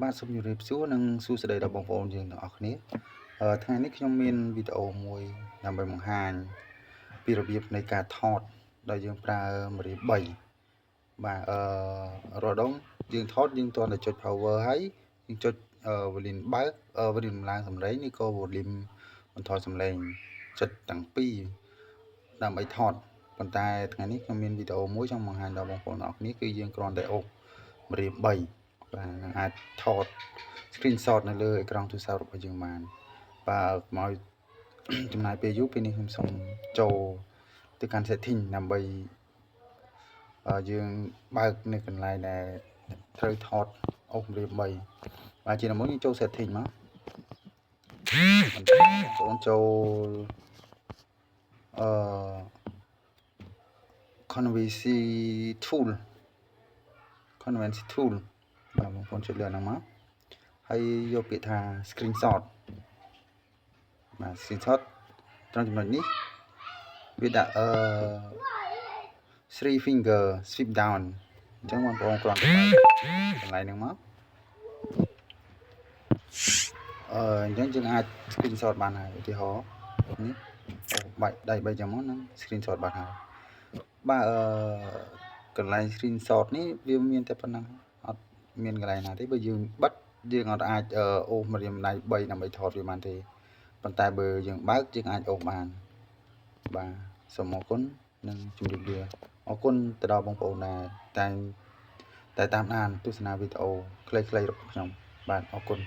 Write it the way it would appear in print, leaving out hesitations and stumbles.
បាទសូមជម្រាបសួរនិងសួស្តីដល់បងប្អូនយើងទាំងអស់គ្នាថ្ងៃនេះខ្ញុំមានវីដេអូមួយដើម្បីបង្ហាញពីរបៀបនៃការថតដោយយើងប្រើម្រាម3បាទរាល់ដងយើងថតយើងទាន់តែចុច power ហើយយើងចុចvolume បើកvolume ឡើងសំឡេងនេះក៏ volume បន្ថយសំឡេងចុចទាំងពីរដើម្បីថតប៉ុន្តែថ្ងៃនេះខ្ញុំមានវីដេអូមួយចង់បង្ហាញដល់បងប្អូនទាំងអស់គ្នាគឺយើងគ្រាន់តែអូសម្រាម3បាទនឹងអាចថត screenshot នៅលើអេក្រង់ទូរស័ព្ទរបស់យើងបានបាទមកចំណាយពេលយូរពេលនេះខ្ញុំសូមចូលទៅកាន់ setting ដើម្បីយើងបើកនៅកន្លែងដែលត្រូវថតអូសម្រាម3បាទជាដំបូងយើងចូល setting មកបងប្អូនចូលconvention tool បាទបងប្អូនចុចលើហ្នឹងមកហើយយកពាក្យថា screenshot បាទ screenshot ត្រង់ចំណុចនេះវាដាក់3 finger sweep down អញ្ចឹងបងប្អូនគ្រាន់តែកន្លែងហ្នឹងមកអញ្ចឹងយើងអាច screenshot បានហើយឧទាហរណ៍នេះបាច់ដៃ3ចាំមកហ្នឹង screenshot បានហើយបាទកន្លែង screenshot នេះវាមានតែប៉ុណ្ណឹងអត់មានកន្លែងណាទេបើយើងបិទយើងអត់អាចអូសម្រាមដៃ3ដើម្បីថតវាបានទេប៉ុន្តែបើយើងបើកយើងអាចអូសបានបាទសូមអរគុណនិងជម្រាបលាអរគុណទៅដល់បងប្អូនដែលតែតាមដានទស្សនាវីដេអូខ្លីៗរបស់ខ្ញុំបាទអរគុណ